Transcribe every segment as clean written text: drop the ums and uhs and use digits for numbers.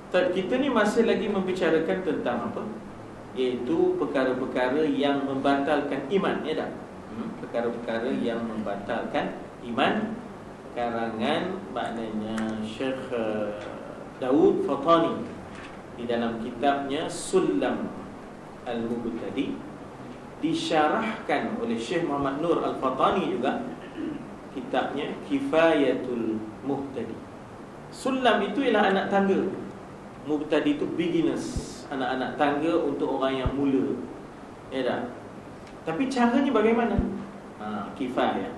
Kita ni masih lagi membicarakan tentang apa? Iaitu perkara-perkara yang membatalkan iman, ya tak? Perkara-perkara yang membatalkan iman, karangan maknanya Syekh Daud Fatani di dalam kitabnya Sulam Al-Mubtadi, disyarahkan oleh Syekh Muhammad Nur Al-Fatani juga kitabnya Kifayatul Muhtadi. Sulam itu ialah anak tangga, Mubtadi itu beginners, anak-anak tangga untuk orang yang mula, ya tak? Tapi caranya bagaimana? Kifayah,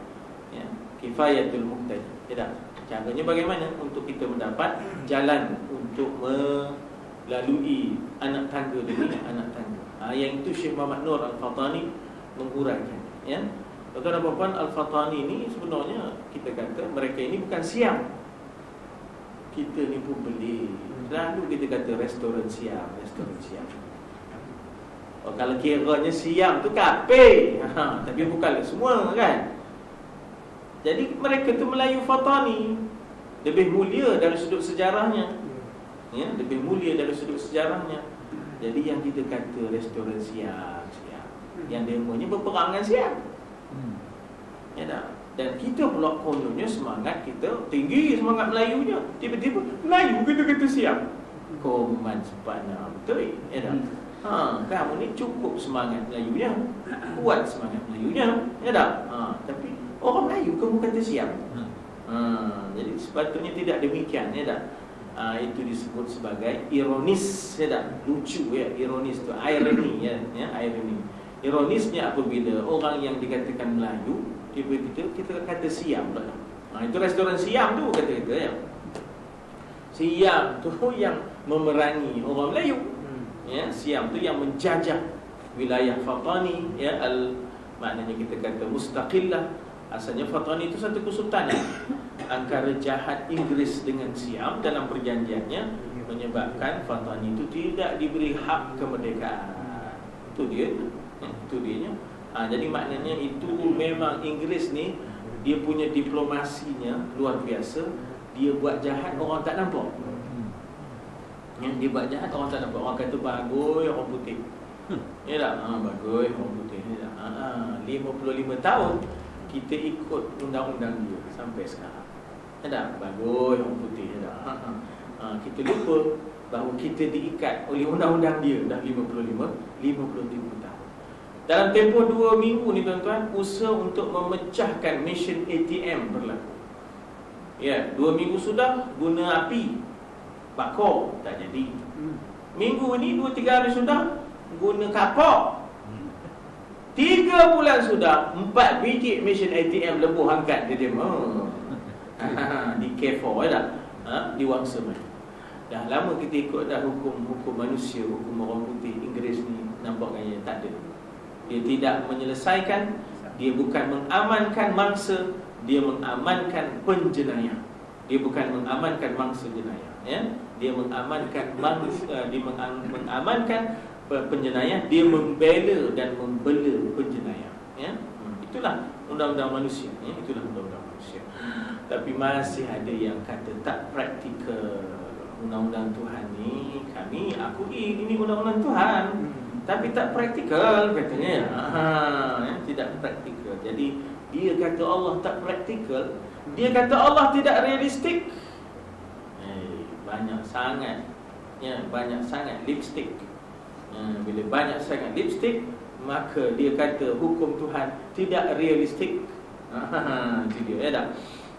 ya, Kifayatul Muhtadi, ya tak? Caranya bagaimana untuk kita mendapat jalan untuk melalui anak tangga demi anak tangga. Yang itu Syekh Muhammad Nur Al-Fatani menguraikan, ya. Tuan-tuan dan puan, Al-Fatani ni sebenarnya kita kata mereka ini bukan Siam. Kita ni pun beli. Selalu kita kata restoran Siam, restoran Siam. Kalau kiranya Siam tu kape, tapi bukanlah semua kan. Jadi mereka tu Melayu Fatani, lebih mulia dari sudut sejarahnya, ya, lebih mulia dari sudut sejarahnya. Jadi yang kita kata restoran Siam, yang demonya berperang dengan Siam, ya tak? Dan kita pula kononnya semangat kita tinggi, semangat Melayunya. Tiba-tiba Melayu kita kata Siam. Koman sepana, betul, ya tak? Kamu ni cukup semangat Melayunya, kuat semangat Melayunya, ya tak? Tapi orang Melayu kamu kata Siam. Jadi sepatutnya tidak demikian, ya tak? Itu disebut sebagai ironis, ya tak? Lucu, ya, ironis tu irony, ya, irony. Ironisnya apabila orang yang dikatakan Melayu tiba-tiba kita kata Siam pula. Itu restoran Siam tu kata kita, ya. Siam tu yang memerangi orang Melayu. Ya, Siam tu yang menjajah wilayah Fatani, ya, maknanya kita kata mustaqillah. Asalnya Fatani itu satu kesultanan antara jahat Inggris dengan Siam dalam perjanjiannya, menyebabkan Fatani itu tidak diberi hak kemerdekaan. Itu dia, itu dia. Jadi maknanya itu memang Inggris ni dia punya diplomasinya luar biasa. Dia buat jahat orang tak nampak. Dia buat jahat orang tak nampak. Orang kata bagus orang putih, ya tak? Bagus orang putih, ya tak? 55 tahun kita ikut undang-undang dia sampai sekarang, ya tak? Bagus orang putih, ya tak? Kita lupa bahawa kita diikat oleh undang-undang dia dah 53 tahun. Dalam tempoh 2 minggu ni tuan-tuan, usaha untuk memecahkan mesin ATM berlaku. Ya, 2 minggu sudah guna api bakar, tak jadi. Minggu ni 2-3 hari sudah guna kapok. 3 bulan sudah 4 biji mesin ATM lebuh angkat dia di K4, ya tak? Di Wangsa mana. Dah lama kita ikut dah hukum manusia, hukum orang putih Inggris ni, nampaknya tak ada. Dia tidak menyelesaikan, dia bukan mengamankan mangsa, dia mengamankan penjenayah. Dia bukan mengamankan mangsa jenayah, ya. Dia mengamankan mangsa, dia mengamankan penjenayah, dia membela dan membela penjenayah, ya. Itulah undang-undang manusia, ya. Itulah undang-undang manusia. Tapi masih ada yang kata tak praktikal undang-undang Tuhan ni. Kami akui ini undang-undang Tuhan, tapi tak praktikal katanya, ya, tidak praktikal. Jadi dia kata Allah tak praktikal, dia kata Allah tidak realistik. Banyak sangat, ya, banyak sangat lipstick. Bila banyak sangat lipstick, maka dia kata hukum Tuhan tidak realistik. Itu dia, ya tak?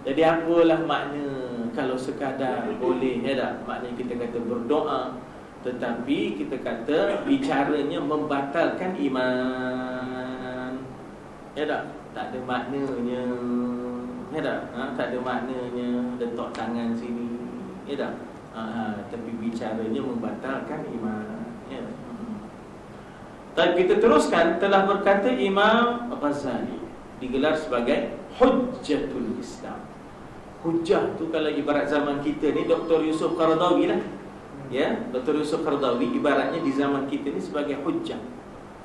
Jadi apalah makna kalau sekadar boleh, ya tak? Maknanya kita kata berdoa, tetapi kita kata bicaranya membatalkan iman, ya tak? Tak ada maknanya, ya tak? Tak ada maknanya letak tangan sini, ya tak? Tapi bicaranya membatalkan iman, ya. Tapi kita teruskan, telah berkata Imam Ghazali, digelar sebagai Hujjatul Islam. Hujjah tu kalau ibarat zaman kita ni Dr. Yusuf Qaradawi lah, ya, Dr. Yusuf Qaradawi ibaratnya di zaman kita ni sebagai hujjah,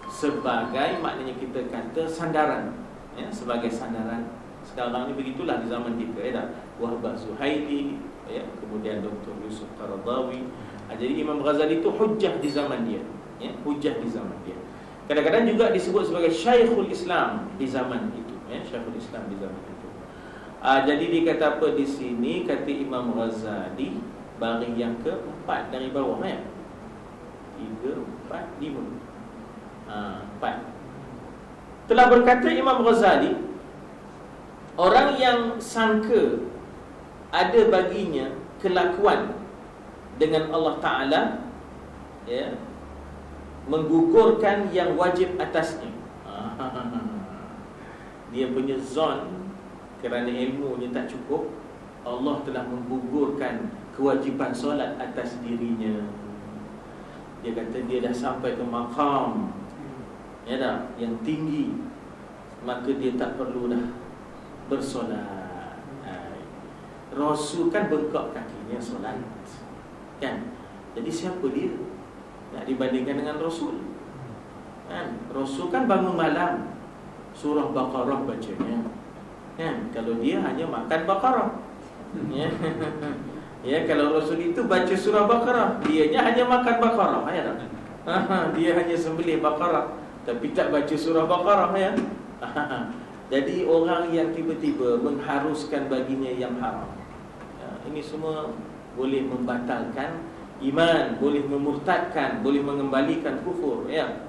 sebagai maknanya kita kata sandaran, ya, sebagai sandaran. Sekarang ni begitulah di zaman kita, ya tak? Wahbah Zuhaili, ya, kemudian Dr. Yusuf Qaradawi, Jadi Imam Ghazali itu hujjah di zaman dia, ya, hujjah di zaman dia. Kadang-kadang juga disebut sebagai Syekhul Islam di zaman itu, ya, Syekhul Islam di zaman itu. Jadi dikata apa di sini, kata Imam Ghazali, baris yang keempat dari bawah, ya. 3, 4, 5. 4. Telah berkata Imam Ghazali, orang yang sangka ada baginya kelakuan dengan Allah Ta'ala, ya, menggugurkan yang wajib atasnya. Dia punya zon, kerana ilmunya tak cukup, Allah telah menggugurkan kewajiban solat atas dirinya. Dia kata dia dah sampai ke maqam, ya dah, yang tinggi, maka dia tak perlu dah bersolat. Rasul kan bengkak kakinya solat, kan? Jadi siapa dia nak dibandingkan dengan Rasul, kan? Rasul kan bangun malam surah Baqarah bacanya, kan? Kalau dia hanya makan Baqarah, ya. Ya, kalau Rasul itu baca surah Baqarah, dianya hanya makan Baqarah, ya tak? Dia hanya sembelih Baqarah, tapi tak baca surah Baqarah, ya. Jadi orang yang tiba-tiba mengharuskan baginya yang haram, ya, ini semua boleh membatalkan iman, boleh memurtadkan, boleh mengembalikan kufur, ya,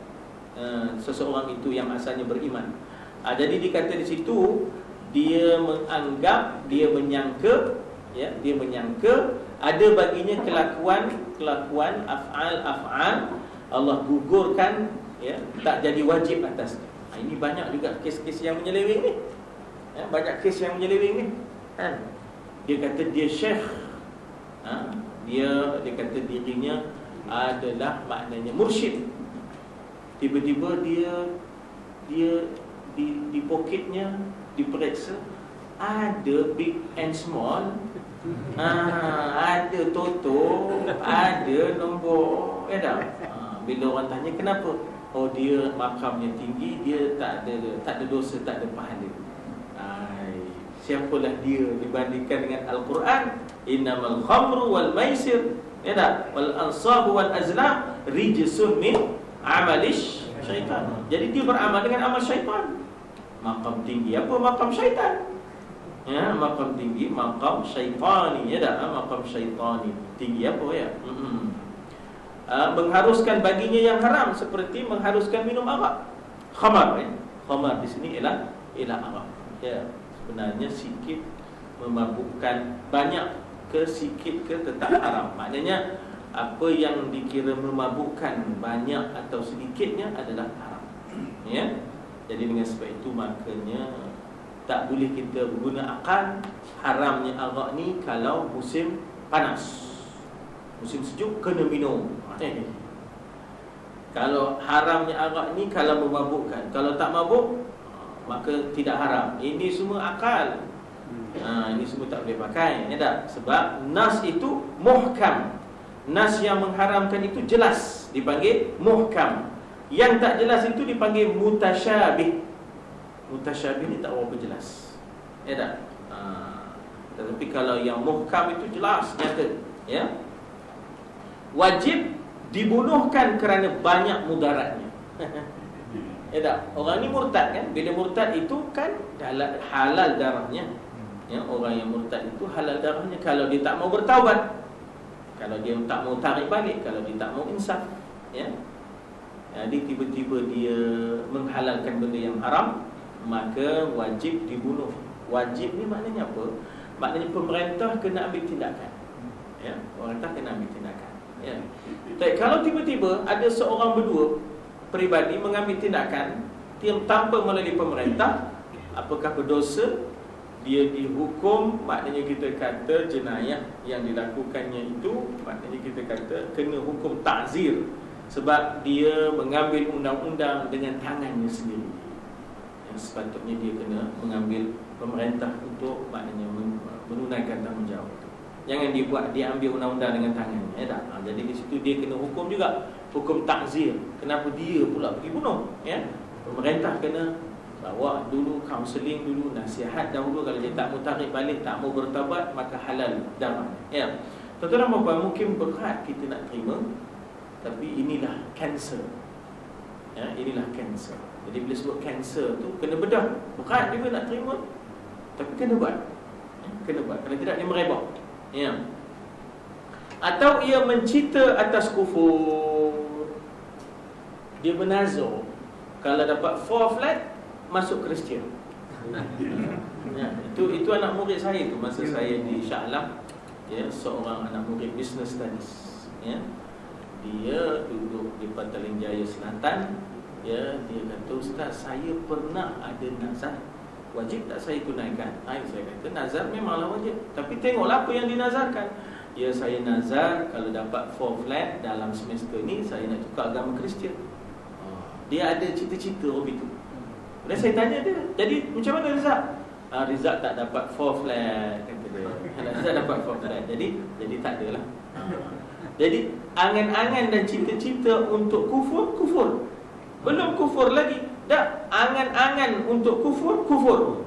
seseorang itu yang asalnya beriman. Jadi dikata di situ, dia menganggap, dia menyangka, ya, dia menyangka ada baginya kelakuan af'al Allah gugurkan, ya, tak jadi wajib atasnya. Ini banyak juga kes-kes yang menyeleweng ni, ya, banyak kes yang menyeleweng ni, kan? Dia kata dia syekh, dia kata dirinya adalah maknanya mursyid. Tiba-tiba dia di poketnya diperiksa, ada big and small, ada toto, ada nombor, ya dah. Bila orang tanya kenapa, oh dia makamnya tinggi, dia tak ada dosa, tak ada pahala. Siapalah dia dibandingkan dengan Al-Quran? Innamal khamru wal maisir, ya tak? Wal ansabu wal azlam rijsun min amalish syaitan. Jadi dia beramal dengan amal syaitan. Makam tinggi apa? Makam syaitan. Ya, makam tinggi, makam syaitani, ya tak? Makam syaitani. Tinggi apa, ya? Mengharuskan baginya yang haram, seperti mengharuskan minum arak. Khamar, ya? Khamar di sini ialah arak. Ya, sebenarnya sikit memabukkan, banyak ke sikit ke tetap haram. Maknanya apa yang dikira memabukkan banyak atau sedikitnya adalah haram, ya. Jadi dengan sebab itu makanya tak boleh kita guna akal. Haramnya arak ni kalau musim panas, musim sejuk kena minum. Kalau haramnya arak ni kalau memabukkan, kalau tak mabuk maka tidak haram. Ini semua akal. Ini semua tak boleh pakai, ya tak? Sebab nas itu muhkam. Nas yang mengharamkan itu jelas, dipanggil muhkam. Yang tak jelas itu dipanggil mutasyabih. Mutasyabih ni tak berapa jelas, ya tak? Tetapi kalau yang muhkam itu jelas, nyata, ya. Wajib dibunuhkan kerana banyak mudaratnya. Ya tak? Orang ni murtad kan? Bila murtad itu kan halal darahnya, ya. Orang yang murtad itu halal darahnya kalau dia tak mau bertaubat, kalau dia tak mau tarik balik, kalau dia tak mau insaf, ya. Jadi tiba-tiba dia menghalalkan benda yang haram, maka wajib dibunuh. Wajib ni maknanya apa? Maknanya pemerintah kena ambil tindakan, ya. Pemerintah kena ambil tindakan, ya. Tapi kalau tiba-tiba ada seorang berdua peribadi mengambil tindakan tanpa melalui pemerintah, apakah berdosa? Dia dihukum, maknanya kita kata jenayah yang dilakukannya itu, maknanya kita kata kena hukum ta'zir. Sebab dia mengambil undang-undang dengan tangannya sendiri. Yang sepatutnya dia kena mengambil pemerintah untuk maknanya menunaikan tanggungjawab itu. Jangan dia ambil undang-undang dengan tangannya, ya tak? Jadi di situ dia kena hukum juga, hukum ta'zir. Kenapa dia pula pergi bunuh, ya? Pemerintah kena bawa dulu, kaunseling dulu, nasihat dahulu. Kalau dia tak mau tarik balik, tak mau bertaubat, maka halal darah, ya. Tuan-tuan dan puan, mungkin berat kita nak terima, tapi inilah kanser. Ya, inilah kanser. Jadi bila sebut kanser tu, kena bedah. Berat juga nak terima, tapi kena buat. Kena buat, kalau tidak dia merebak. Ya. Atau ia mencita atas kufur. Dia bernazar, kalau dapat 4 flat, masuk Kristian. Ya, itu anak murid saya tu masa saya di Shah Alam. Ya, seorang anak murid business studies. Ya, dia duduk di Petaling Jaya Selatan. Ya, dia kata, Ustaz, saya pernah ada nazar. Wajib tak saya tunaikan? Saya kata, nazar memanglah wajib, tapi tengoklah apa yang dinazarkan. Ya, saya nazar kalau dapat 4 flat dalam semester ni, saya nak tukar agama Kristian. Dia ada cita-cita begitu. Dan saya tanya dia, jadi macam mana Rizak? Rizak tak dapat 4 flat, kata dia. Rizak dapat 4 flat, jadi tak adalah. Jadi angan-angan dan cita-cita untuk kufur. Belum kufur lagi, dah angan-angan untuk kufur.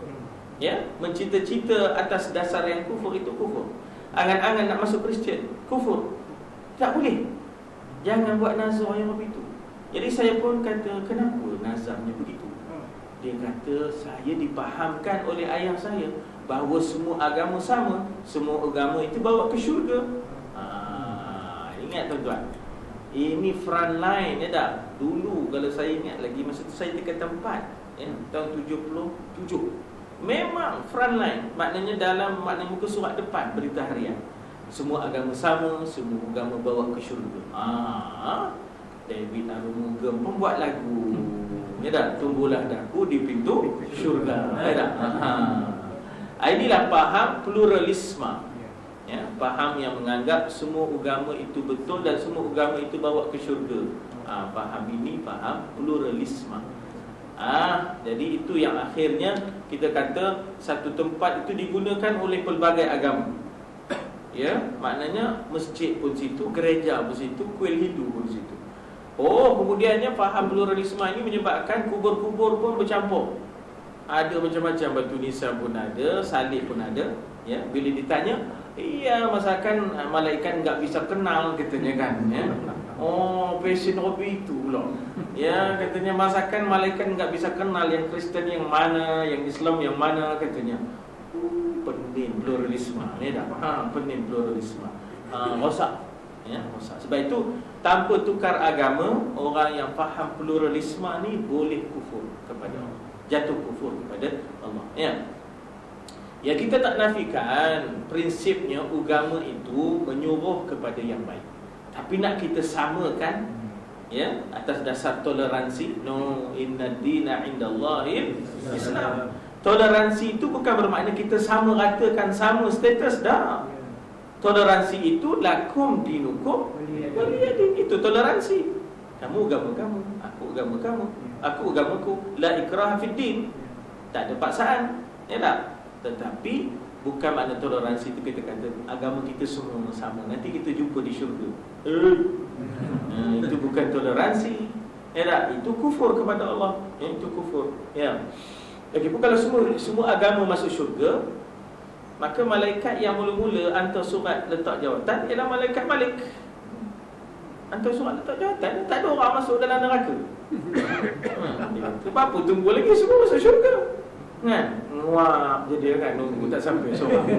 Ya, mencita-cita atas dasar yang kufur itu kufur. Angan-angan nak masuk Kristian, kufur. Tak boleh. Jangan buat nazar yang begitu. Jadi saya pun kata, kenapa nazarnya begitu? Dia kata, saya dipahamkan oleh ayah saya bahawa semua agama sama, semua agama itu bawa ke syurga. Ingat tuan-tuan, ini front line ya tak? Dulu kalau saya ingat lagi, masa tu saya dekat tempat ya, tahun 77. Memang front line, maknanya dalam muka surat depan berita harian, semua agama sama, semua agama bawa ke syurga. David Arumugam pun buat lagu, ya tak? Tumbuhlah daku di pintu syurga, ya tak? Inilah faham pluralisme, ya, faham yang menganggap semua agama itu betul dan semua agama itu bawa ke syurga. Faham ini faham pluralisme. Jadi itu yang akhirnya kita kata satu tempat itu digunakan oleh pelbagai agama. Ya, maknanya masjid pun situ, gereja pun situ, kuil Hindu pun situ. Kemudiannya faham pluralisme ini menyebabkan kubur-kubur pun bercampur. Ada macam-macam, batu nisan pun ada, salib pun ada. Ya, bila ditanya, iya, masakan malaikat enggak bisa kenal, katanya kan. Ya. Passion hobi itu pula. Ya, katanya masakan malaikat enggak bisa kenal yang Kristen yang mana, yang Islam yang mana, katanya. Pening pluralisme. Ni dah faham pening pluralisme. Rosak. Ya, rosak. Sebab itu tanpa tukar agama, orang yang faham pluralisme ni boleh kufur kepada Allah, jatuh kufur kepada Allah. Ya, kita tak nafikan prinsipnya agama itu menyuruh kepada yang baik, tapi nak kita samakan ya atas dasar toleransi. No, inna dina indallahil Islam. Toleransi itu bukan bermakna kita sama ratakan sama status dah. Toleransi itu lakum dinukum waliyadin. Itu toleransi. Kamu agama kamu, aku agama kamu, aku agamaku. La ikraha fid din. Tak ada paksaan, ya tak? Tetapi bukan makna toleransi itu kita kata agama kita semua sama, nanti kita jumpa di syurga. Itu bukan toleransi, ya tak? Itu kufur kepada Allah. Itu kufur. Ya. Lagipun kalau semua agama masuk syurga, maka malaikat yang mula-mula hantar surat letak jawatan ialah malaikat Malik. Hantar surat letak jawatan, tak ada orang masuk dalam neraka. Sebab apa tunggu lagi, semua masuk syurga kan? Nguap je dia kan, nunggu tak sampai seorang.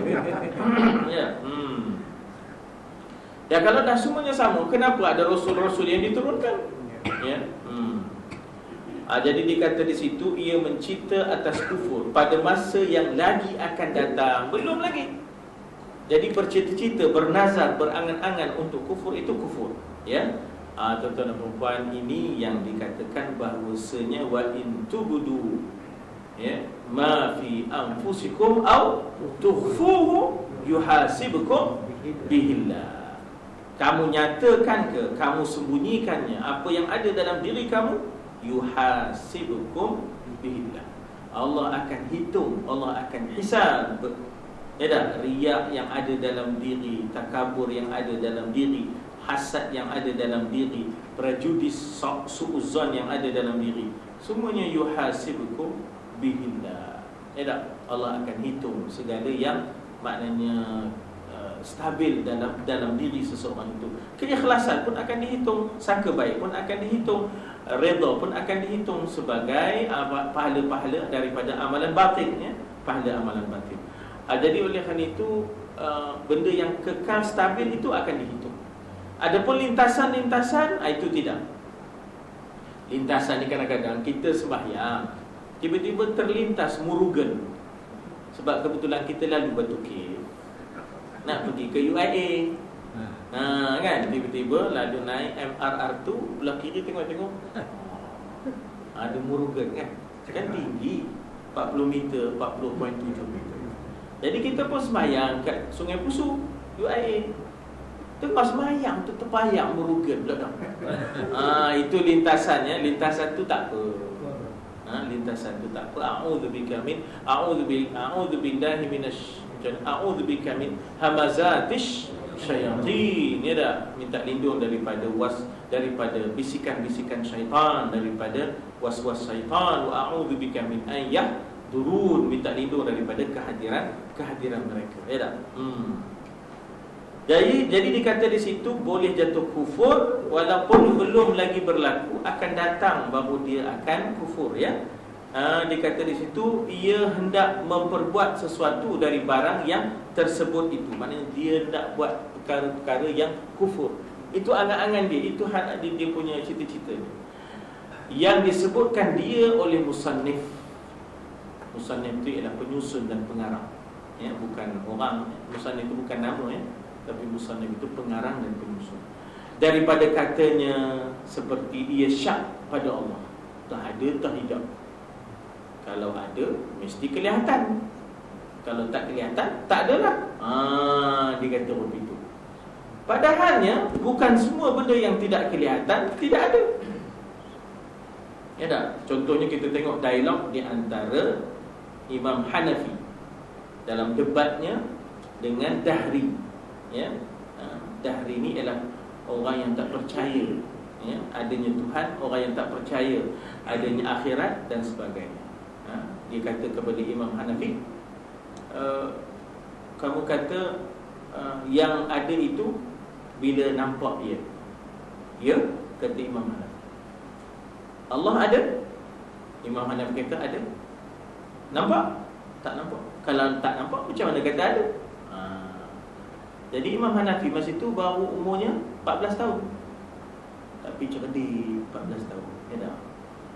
Ya, kalau dah semuanya sama, kenapa ada rasul-rasul yang diturunkan? Ya. Jadi dikata di situ, ia mencipta atas kufur pada masa yang lagi akan datang, belum lagi. Jadi bercita-cita, bernazar, berangan-angan untuk kufur, itu kufur. Ya, tuan-tuan dan puan, ini yang dikatakan bahawasanya wa in tubudu ya ma fi anfusikum aw tukhfuhu yuhasibukum bihillah. Kamu nyatakan ke, kamu sembunyikannya, apa yang ada dalam diri kamu, yuhasibukum bihillah. Allah akan hitung, Allah akan hisab. Ya tak? Riak yang ada dalam diri, takabur yang ada dalam diri, hasad yang ada dalam diri, prejudis, su'uzon yang ada dalam diri, semuanya yuhasibukum bihillah. Ya tak? Allah akan hitung segala yang maknanya stabil dalam diri seseorang itu. Keikhlasan pun akan dihitung, sangka baik pun akan dihitung, redha pun akan dihitung sebagai pahala-pahala daripada amalan batin, ya, pahala amalan batin. Jadi oleh kerana itu benda yang kekal stabil itu akan dihitung. Adapun lintasan-lintasan itu tidak. Lintasan ni kadang-kadang kita sembahyang, tiba-tiba terlintas murugan. Sebab kebetulan kita lalu Batu Cave, nak pergi ke UIA. Kan, tiba-tiba lalu naik MRR tu, belah kiri tengok-tengok ada murugan kan. Kan tinggi 40 meter, 40.7 meter. Jadi kita pun sembahyang kat Sungai Pusu, UIA. Tengah sembahyang tu terpayang murugan pula dah. Itu lintasannya, lintasan tu tak apa. Lintasan tu tak apa. A'udzubika min hamazatish syayatin. Ya dah, minta lindung daripada bisikan-bisikan syaitan, daripada was-was syaitan. Wa a'udzubika min durun, minta lindung daripada kehadiran mereka. Ya dah. Jadi dikata di situ boleh jatuh kufur walaupun belum lagi berlaku, akan datang baru dia akan kufur, ya. Dikata di situ ia hendak memperbuat sesuatu dari barang yang tersebut itu. Maknanya dia hendak buat perkara-perkara yang kufur. Itu angan-angan dia, itu dia punya cita-cita dia. Yang disebutkan dia oleh musannif. Musannif itu ialah penyusun dan pengarang, ya, bukan orang. Musannif itu bukan nama, ya, tapi musannif itu pengarang dan penyusun. Daripada katanya seperti ia syak pada Allah, tak ada, tak hidup. Kalau ada mesti kelihatan, kalau tak kelihatan tak adalah. Dia kata begitu. Padahalnya bukan semua benda yang tidak kelihatan tidak ada. Ya tak? Contohnya kita tengok dialog di antara Imam Hanafi dalam debatnya dengan Dahri. Ya, Dahri ni ialah orang yang tak percaya, ya, adanya Tuhan, orang yang tak percaya adanya akhirat dan sebagainya. Dia kata kepada Imam Hanafi, kamu kata yang ada itu bila nampak ia. Ya, kata Imam Hanafi. Allah ada? Imam Hanafi kata ada. Nampak? Tak nampak. Kalau tak nampak, macam mana kata ada? Jadi Imam Hanafi masa itu baru umurnya 14 tahun. Tapi cerdik, 14 tahun. Ya dah,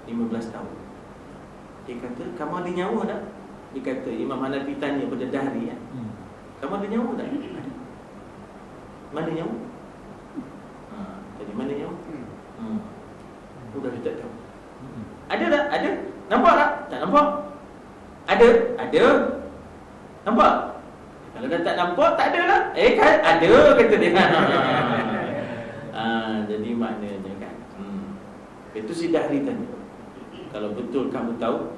15 tahun. Dia kata, kamu ada nyawa tak? Dia kata, Imam Hanafi tanya pada Dahri, ya, kamu ada nyawa tak? Ada. Mana nyawa? Jadi mana nyawa? Sudah dia tak tahu. Ada tak? Ada. Nampak tak? Tak nampak. Ada? Ada. Nampak? Kalau dah tak nampak, tak ada lah. Kan ada, kata dia. Jadi maknanya kan, itu si Dahri tanya, kalau betul kamu tahu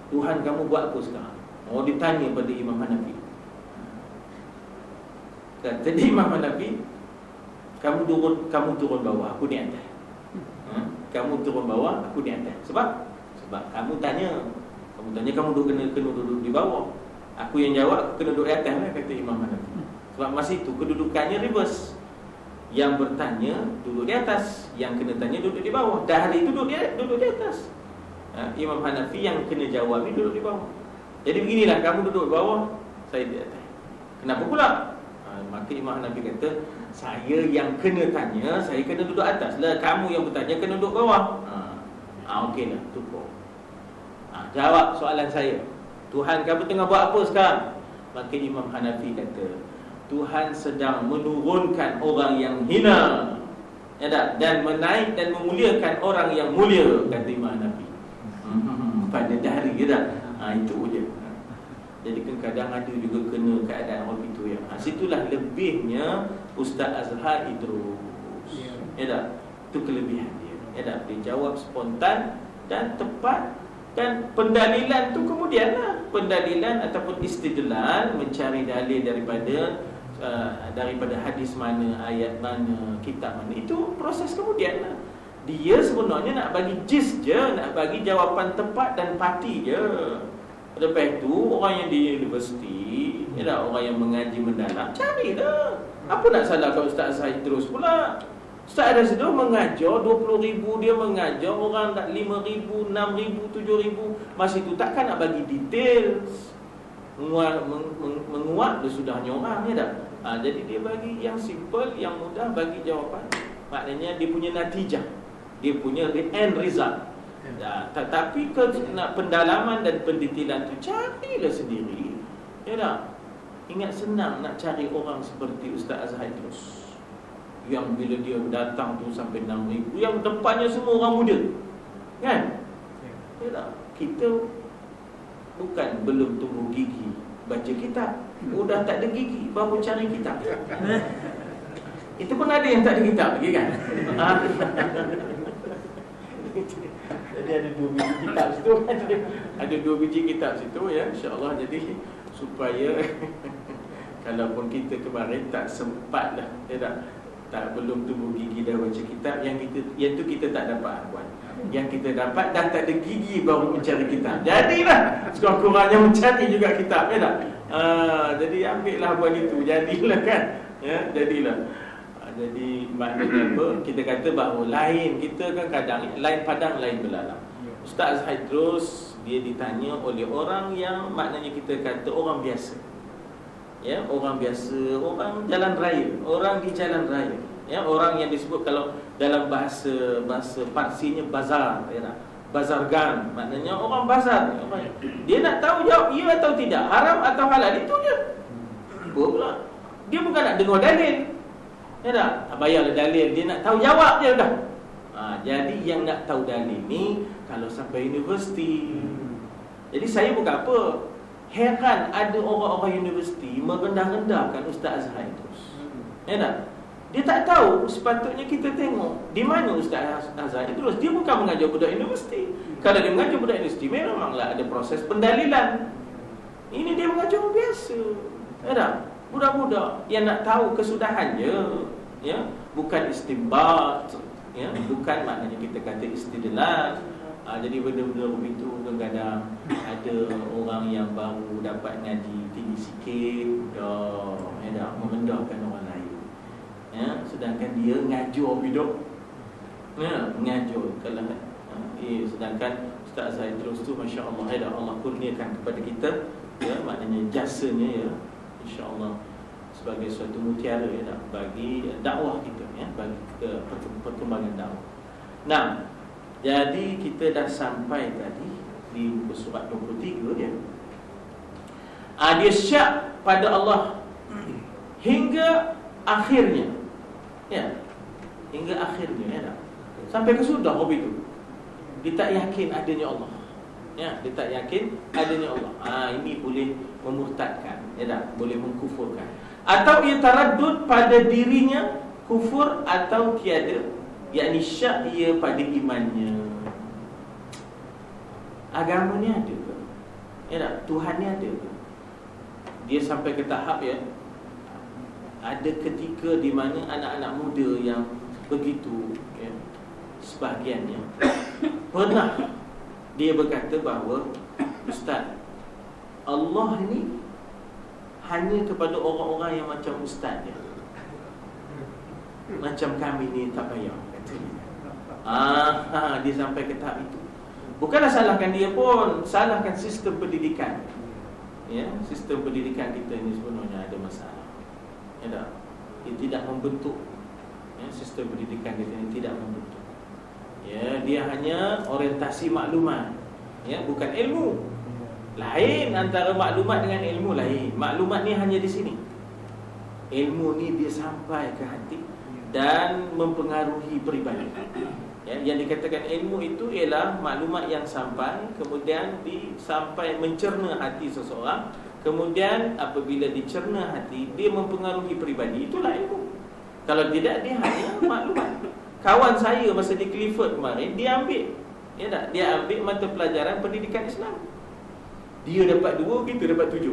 Tuhan kamu buat apa sekarang? Oh, ditanya pada Imam Hanafi. Kata Imam Hanafi, kamu turun bawah, aku di atas. Kamu turun bawah, aku di atas. Sebab kamu tanya kamu kena duduk di bawah. Aku yang jawab, aku kena duduk di atas lah, kata Imam Hanafi. Sebab masa itu kedudukannya reverse. Yang bertanya duduk di atas, yang kena tanya duduk di bawah. Dahri itu duduk di atas. Imam Hanafi yang kena jawab ni duduk di bawah. Jadi beginilah, kamu duduk di bawah, saya di atas. Kenapa pula? Maka Imam Hanafi kata, saya yang kena tanya, saya kena duduk atas lah. Kamu yang bertanya kena duduk bawah. Okeylah, cukup. Jawab soalan saya. Tuhan kamu tengah buat apa sekarang? Maka Imam Hanafi kata, Tuhan sedang menurunkan orang yang hina, ya tak? Dan menaik dan memuliakan orang yang mulia, kata Imam Hanafi. Pada Dahri, ya tak? Itu je. Jadi kadang ada juga kena keadaan orang itu, ya. Situlah lebihnya Ustaz Azhar Idrus, ya tak? Itu kelebihan dia, ya tak? Dia jawab spontan dan tepat. Dan pendalilan tu kemudianlah, pendalilan ataupun istidlal, mencari dalil daripada hadis mana, ayat mana, kitab mana, itu proses kemudianlah. Dia sebenarnya nak bagi jis je, nak bagi jawapan tepat dan pasti je. Lepas tu orang yang di universiti, orang yang mengaji mendalam, carilah. Apa nak salahkan Ustaz Azhar Idrus pula? Ustaz Azhar Idrus mengajar 20,000, dia mengajar orang tak 5,000, 6,000, 7,000. Masa itu takkan nak bagi detail. Menguat dia sudahnya orang, ya tak? Jadi dia bagi yang simple, yang mudah bagi jawapan. Maknanya dia punya natijah, dia punya end result. Tetapi nak pendalaman dan pendetailan tu carilah sendiri, ya tak? Ingat senang nak cari orang seperti Ustaz Azhar Idrus, yang bila dia datang tu sampai 6,000, yang depannya semua orang muda, kan? Ya tak? Kita bukan belum tumbuh gigi baca kitab, udah tak ada gigi baru cari kitab. Itu pun ada yang tak ada kitab lagi, kan? Jadi ada 2 biji kitab situ, ada 2 biji kitab situ, ya, insya-Allah. Jadi supaya kalaupun kita kemarin tak sempat lah, ya tak belum tumbuh gigi dah baca kitab, yang tu kita tak dapat buat. Yang kita dapat dah tak ada gigi baru mencari kitab. Jadilah sekurang-kurangnya mencari juga kitab, ya tak? Jadi ambillah buat itu, jadilah, kan? Ya, jadilah. Jadi maknanya apa? Kita kata bahawa lain, kita kan kadang lain padang lain belalang. Ustaz Azhar Idrus dia ditanya oleh orang yang maknanya kita kata orang biasa. Ya, orang biasa, orang jalan raya, orang di jalan raya. Ya, orang yang disebut kalau dalam bahasa Parsinya bazar, ya tak? Bazargan, maknanya orang bazar. Dia nak tahu jawab ya atau tidak, haram atau halal, itu je. Pula dia bukan nak dengar dalil. Ya tak? Bayarlah dalil, dia nak tahu jawab je dah. Jadi yang nak tahu dalil ni kalau sampai universiti. Jadi saya bukan apa, heran ada orang-orang universiti merendah-rendahkan Ustaz Azhar Idrus. Ya tak? Dia tak tahu, sepatutnya kita tengok di mana Ustaz Azhar Idrus. Dia bukan mengajar budak universiti. Kalau dia mengajar budak universiti, memanglah ada proses pendalilan. Ini dia mengajar orang biasa. Ya tak? Budak-budak yang nak tahu kesudahan je, ya, bukan istinbat, ya, bukan maknanya kita kata istidlal. Jadi benda-benda begitu kadang-kadang ada orang yang baru dapat ngaji tinggi sikit, dah memendahkan orang lain. Ya, sedangkan dia ngajar bidak. Ya, mengajar kalau sedangkan Ustaz Azhar Idrus tu masya-Allah, ya, Allah kurniakan kepada kita, ya, maknanya jasanya, ya, insya-Allah sebagai suatu mutiara, ya, bagi dakwah kita, ya, bagi perkembangan dakwah. Nah, jadi kita dah sampai tadi di muka surat 23, ya. Dia syak pada Allah hingga akhirnya, ya, hingga akhirnya, ya, sampai ke sudah hobi itu. Dia tak yakin adanya Allah, ya, dia tak yakin adanya Allah. Ini boleh memurtadkan, ya tak? Boleh mengkufurkan. Atau ia taraddud pada dirinya kufur atau tiada, yakni syak ia pada imannya. Agama ni ada ke? Ya tak? Tuhan ni ada ke? Dia sampai ke tahap, ya, ada ketika di mana anak-anak muda yang begitu, ya, sebahagiannya pernah dia berkata bahawa Ustaz, Allah ni hanya kepada orang-orang yang macam Ustaz dia. Macam kami ni tak payah, kata dia. Dia sampai ke tahap itu. Bukanlah salahkan dia pun, salahkan sistem pendidikan. Ya, sistem pendidikan kita ni sebenarnya ada masalah. Ya tak? Dia tidak membentuk. Ya, sistem pendidikan kita ni tidak membentuk. Ya, dia hanya orientasi maklumat. Ya, bukan ilmu. Lain antara maklumat dengan ilmu, lain. Maklumat ni hanya di sini. Ilmu ni dia sampai ke hati dan mempengaruhi peribadi. Ya, yang dikatakan ilmu itu ialah maklumat yang sampai, kemudian sampai mencerna hati seseorang, kemudian apabila dicerna hati, dia mempengaruhi peribadi. Itulah ilmu. Kalau tidak, dia hanya maklumat. Kawan saya masa di Clifford kemarin, dia ambil, ya tak? Dia ambil mata pelajaran pendidikan Islam. Dia dapat 2, kita dapat 7.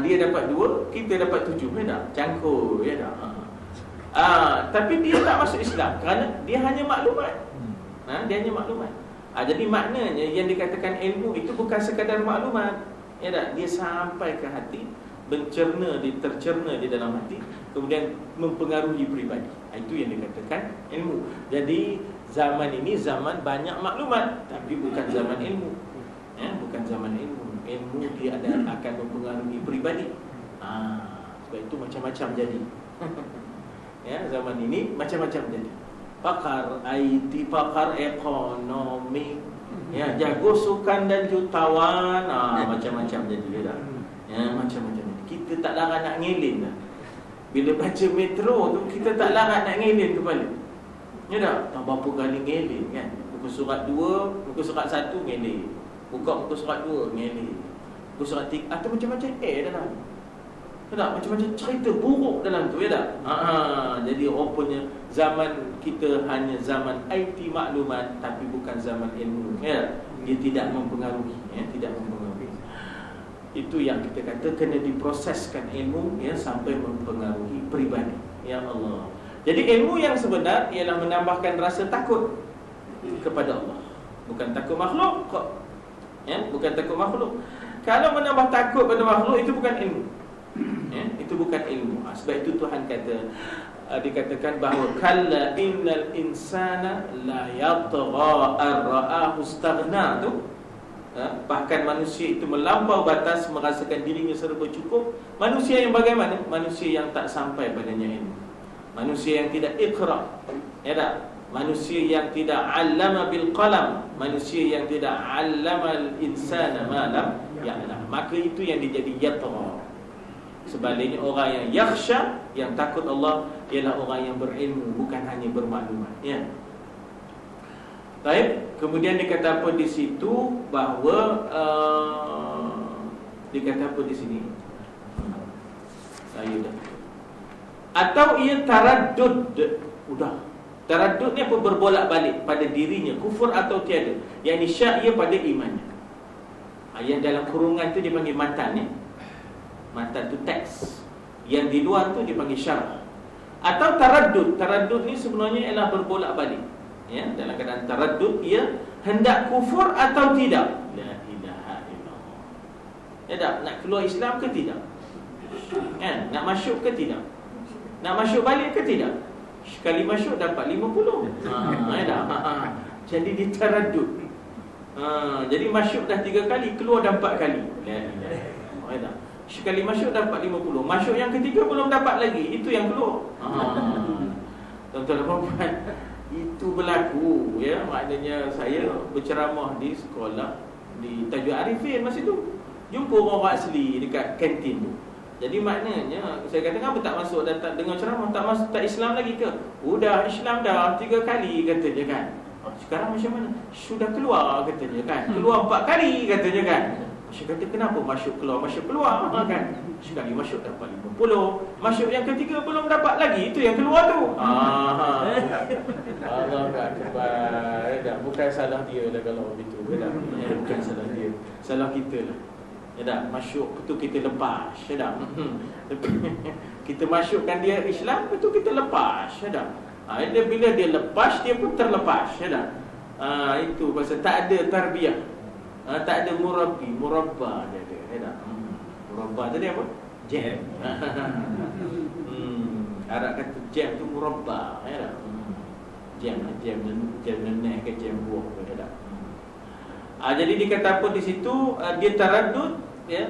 Dia dapat 2, kita dapat 7, ya tak? Cangkul, ya tak? Tapi dia tak masuk Islam kerana dia hanya maklumat. Dia hanya maklumat. Jadi maknanya yang dikatakan ilmu itu bukan sekadar maklumat, ya tak? Dia sampai ke hati, tercerna di dalam hati, kemudian mempengaruhi peribadi. Itu yang dikatakan ilmu. Jadi zaman ini zaman banyak maklumat, tapi bukan zaman ilmu. Bukan zaman ilmu. Ilmu dia akan mempengaruhi peribadi. Sebab itu macam-macam jadi. Zaman ini macam-macam jadi. Pakar IT, pakar ekonomi, jago sukan dan jutawan, macam-macam jadi dah. Macam-macam. Kita tak larang nak ngelin dah. Bila baca Metro tu, kita tak larang nak ngelin kepala. Ya tak? Tak berapa kali ngelin kan. Muka surat 2, muka surat 1 ngelin. Buka muka surat 2 ngelin. Muka surat 3 atau macam-macam dalam. Ya tak? Macam-macam cerita buruk dalam tu, ya tak? Jadi rupanya zaman kita hanya zaman IT maklumat, tapi bukan zaman ilmu. Ya, dia tidak mempengaruhi, tidak mempengaruhi. Itu yang kita kata kena diproseskan ilmu, sampai mempengaruhi peribadi. Ya Allah. Jadi ilmu yang sebenar ialah menambahkan rasa takut kepada Allah, bukan takut makhluk. Bukan takut makhluk. Kalau menambah takut pada makhluk, itu bukan ilmu. Itu bukan ilmu. Sebab itu Tuhan kata, dikatakan bahawa kalla innal insana la yatgha ar-ra'ahu istaghna tu. Bahkan manusia itu melampau batas, merasakan dirinya serba cukup. Manusia yang bagaimana? Manusia yang tak sampai padanya ilmu. Manusia yang tidak iqra, ya tak? Manusia yang tidak allama bil qalam, manusia yang tidak allama al-insana ma lam ya'lam. Maka itu yang dijadi yatgha. Sebaliknya orang yang yakhsha, yang takut Allah, ialah orang yang berilmu, bukan hanya bermaklumat. Baik, kemudian dikata apa di situ bahawa dikata apa di sini? Saya dah. Atau ia taraddud. Taraddud ni apa? Berbolak-balik pada dirinya, kufur atau tiada. Yang ni syak ia pada imannya. Yang dalam kurungan tu dipanggil matan. Matan tu teks. Yang di luar tu dipanggil syarah. Atau taraddud. Taraddud ni sebenarnya ialah berbolak-balik. Dalam keadaan taraddud, ia hendak kufur atau tidak. La ilaha illallah. Tak? Nak keluar Islam ke tidak? Nak masuk ke tidak? Nak masuk balik ke tidak? Sekali masuk dapat 50. Jadi dia taraddud. Jadi masuk dah 3 kali, keluar dah 4 kali. La ilaha illallah. Sekali masuk dapat 50. Masuk yang ketiga belum dapat lagi. Itu yang keluar. Tuan-tuan dan puan, itu berlaku. Maknanya saya berceramah di sekolah di Tajuk Arifin masa tu. Jumpa orang asli dekat kantin tu. Jadi maknanya saya kata, kenapa tak masuk dan tak dengar ceramah, tak masuk, tak Islam lagi ke? Udah Islam dah 3 kali katanya kan. Sekarang macam mana? Sudah keluar katanya kan. Keluar 4 kali katanya kan. Saya kata, kenapa masuk keluar kan? Sekali masuk dapat 50. Masuk yang ketiga belum dapat lagi. Itu yang keluar tu. Allah Akbar. Bukan salah dia lah kalau begitu. Bukan salah dia, salah kita lah. Masuk betul kita lepas. Kita masukkan dia Islam, betul kita lepas. Bila dia lepas, dia pun terlepas. Itu pasal tak ada tarbiyah. Tak ada murabba dia ada. Murabba tadi apa? Jam. Arab kata jam tu murabba, Jam nenek ke jam buah ke tak. Jadi dikata apa di situ, dia taraddud,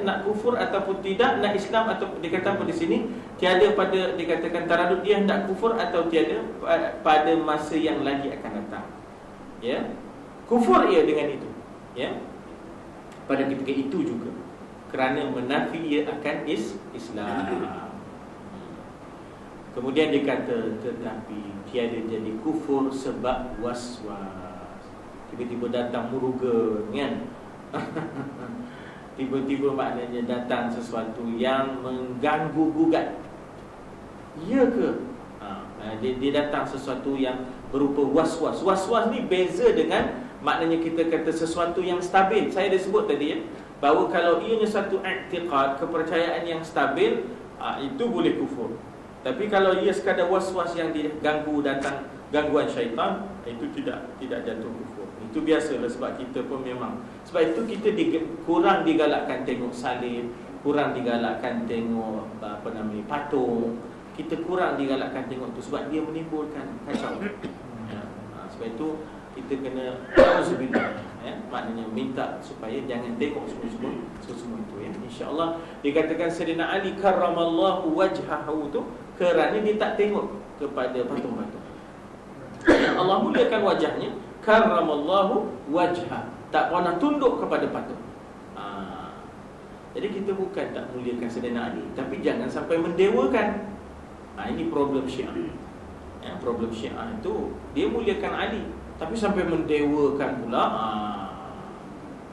nak kufur ataupun tidak, nak Islam atau dikata apa di sini, tiada pada dikatakan taraddud, dia hendak kufur atau tiada pada masa yang lagi akan datang. Kufur ia dengan itu. Pada ketika itu juga, kerana menafi ia akan Islam. Kemudian dia kata, tetapi tiada jadi kufur sebab was-was. Tiba-tiba datang muruga, kan? Tiba-tiba maknanya datang sesuatu yang mengganggu gugat. Ya ke? Dia datang sesuatu yang berupa was-was. Was-was ni beza dengan maknanya kita kata sesuatu yang stabil. Saya dah sebut tadi bahawa kalau ianya satu i'tiqad, kepercayaan yang stabil, itu boleh kufur. Tapi kalau ia sekadar was-was yang diganggu, datang gangguan syaitan, itu tidak jatuh kufur. Itu biasalah, sebab kita pun memang, sebab itu kita kurang digalakkan tengok salib, kurang digalakkan tengok patung. Kita kurang digalakkan tengok tu sebab dia menimbulkan kacau. Sebab itu kita kena auzubillah, maknanya minta supaya jangan tengok semua itu, ya. Insya-Allah dikatakan Sayyidina Ali karramallahu wajhahu tu kerana dia tak tengok kepada patung-patung. Allah muliakan wajahnya, karramallahu wajha, tak pernah tunduk kepada patung. Jadi kita bukan tak muliakan Sayyidina Ali, tapi jangan sampai mendewakan. Ini problem Syiah. Problem Syiah itu dia muliakan Ali tapi sampai mendewakan pula.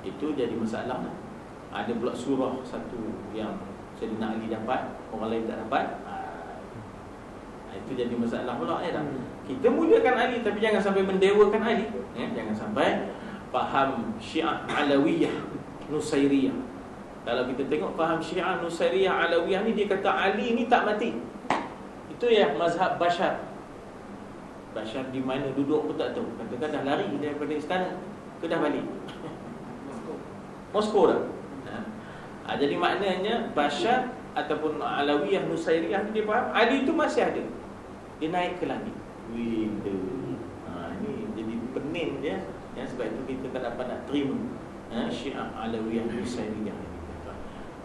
Itu jadi masalah. Ada pula surah satu yang Sayyidina Ali dapat, orang lain tak dapat. Itu jadi masalah pula, ya tak? Kita muliakan Ali tapi jangan sampai mendewakan Ali, ya? Jangan sampai faham Syiah Alawiyah Nusairiyah. Kalau kita tengok faham Syiah Nusairiyah Alawiyah ni, dia kata Ali ni tak mati. Itu ya mazhab Bashar. Bashar di mana duduk pun tak tahu. Katakan dah lari daripada istana ke dah balik Moskow dah. Jadi maknanya Bashar ataupun Alawiyah Nusairiyah ni, dia faham Ali itu masih ada, dia naik ke langit. Ini jadi pening dia, ya. Sebab itu kita tak dapat nak terima Syiah Alawiyah Nusairiyah.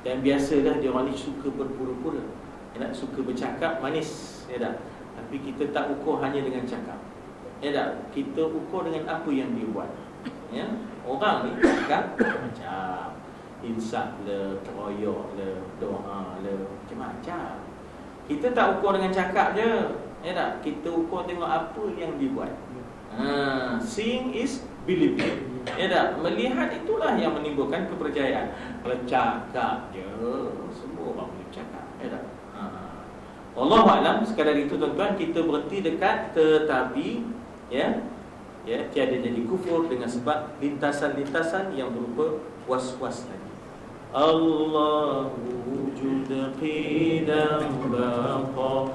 Dan biasalah dia orang ni suka berpura-pura, ya, suka bercakap manis, ya tak? Tapi kita tak ukur hanya dengan cakap, ya tak? Kita ukur dengan apa yang dia buat, ya. Orang ni cakap macam insaf le, teroyok le, doa le, macam-macam. Kita tak ukur dengan cakap je, ya tak? Kita ukur tengok apa yang dia buat. Seeing is believing, ya tak? Melihat itulah yang menimbulkan kepercayaan. Kalau cakap je, semua orang boleh cakap, ya tak? Wallahu a'lam. Sekadar itu tuan-tuan, kita berhenti dekat tetapi, ya, tiada jadi kufur dengan sebab lintasan-lintasan yang berupa was-was tadi. Allahu wujud qidam baqa